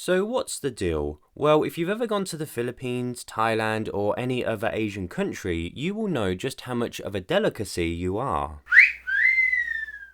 So what's the deal? Well, if you've ever gone to the Philippines, Thailand, or any other Asian country, you will know just how much of a delicacy you are.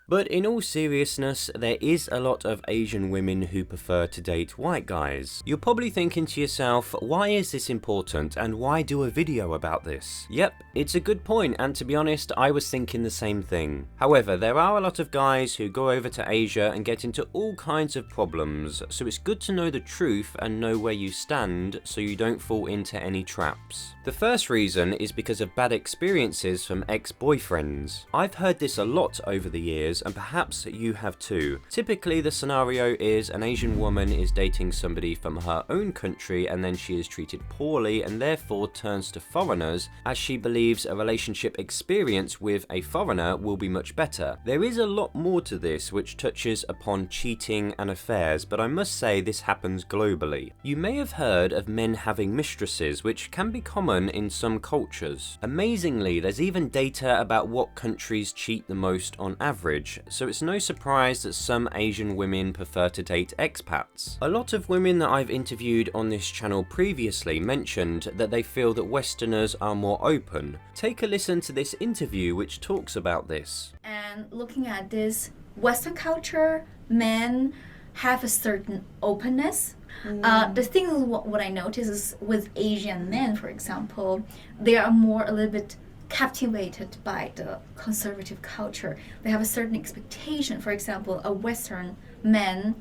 But in all seriousness, there is a lot of Asian women who prefer to date white guys. You're probably thinking to yourself, why is this important and why do a video about this? Yep, it's a good point, and to be honest, I was thinking the same thing. However, there are a lot of guys who go over to Asia and get into all kinds of problems, so it's good to know the truth and know where you stand so you don't fall into any traps. The first reason is because of bad experiences from ex-boyfriends. I've heard this a lot over the years, and perhaps you have too. Typically the scenario is an Asian woman is dating somebody from her own country and then she is treated poorly and therefore turns to foreigners as she believes a relationship experience with a foreigner will be much better. There is a lot more to this which touches upon cheating and affairs, but I must say this happens globally. You may have heard of men having mistresses, which can be common in some cultures. Amazingly, there's even data about what countries cheat the most on average, so it's no surprise that some Asian women prefer to date expats. A lot of women that I've interviewed on this channel previously mentioned that they feel that Westerners are more open. Take a listen to this interview which talks about this. And looking at this Western culture, men have a certain openness. The thing is, what I notice is with Asian men, for example, they are more a little bit captivated by the conservative culture. They have a certain expectation. For example, a Western man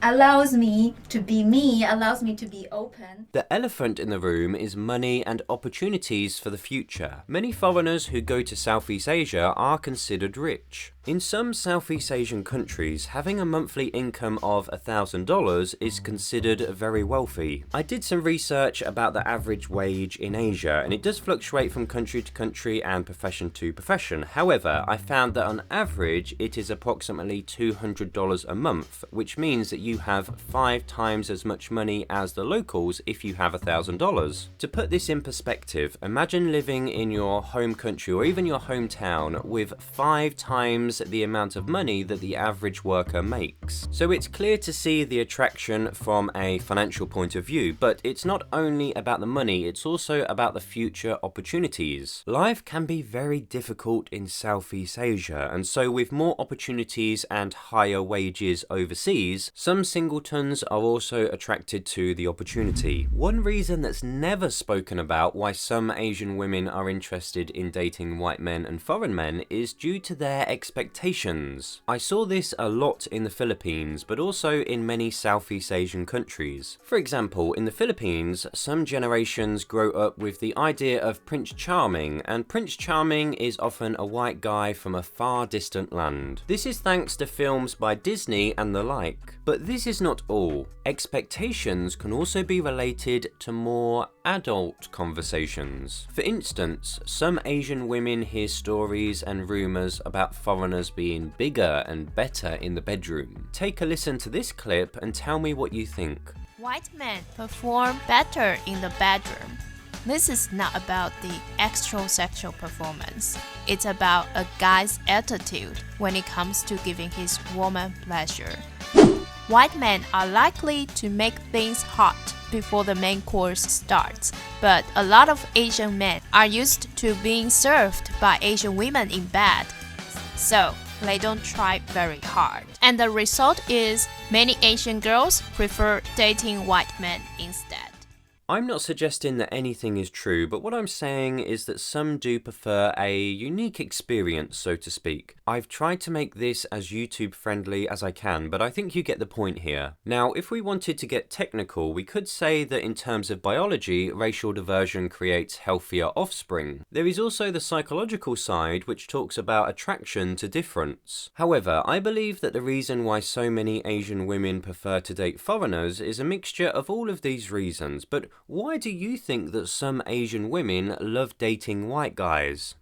allows me to be me, allows me to be open. The elephant in the room is money and opportunities for the future. Many foreigners who go to Southeast Asia are considered rich. In some Southeast Asian countries, having a monthly income of $1,000 is considered very wealthy. I did some research about the average wage in Asia, and it does fluctuate from country to country and profession to profession. However, I found that on average, it is approximately $200 a month, which means that you have 5 times as much money as the locals if you have $1,000. To put this in perspective, imagine living in your home country or even your hometown with 5 times the amount of money that the average worker makes. So it's clear to see the attraction from a financial point of view, but it's not only about the money, it's also about the future opportunities. Life can be very difficult in Southeast Asia, and so with more opportunities and higher wages overseas, some singletons are also attracted to the opportunity. One reason that's never spoken about why some Asian women are interested in dating white men and foreign men is due to their expectations. I saw this a lot in the Philippines, but also in many Southeast Asian countries. For example, in the Philippines, some generations grow up with the idea of Prince Charming, and Prince Charming is often a white guy from a far distant land. This is thanks to films by Disney and the like. But this is not all. Expectations can also be related to more adult conversations. For instance, some Asian women hear stories and rumours about foreigners being bigger and better in the bedroom. Take a listen to this clip and tell me what you think. White men perform better in the bedroom. This is not about the extra sexual performance. It's about a guy's attitude when it comes to giving his woman pleasure. White men are likely to make things hot before the main course starts, but a lot of Asian men are used to being served by Asian women in bed, so they don't try very hard. And the result is many Asian girls prefer dating white men instead. I'm not suggesting that anything is true, but what I'm saying is that some do prefer a unique experience, so to speak. I've tried to make this as YouTube friendly as I can, but I think you get the point here. Now, if we wanted to get technical, we could say that in terms of biology, racial diversion creates healthier offspring. There is also the psychological side, which talks about attraction to difference. However, I believe that the reason why so many Asian women prefer to date foreigners is a mixture of all of these reasons, but why do you think that some Asian women love dating white guys?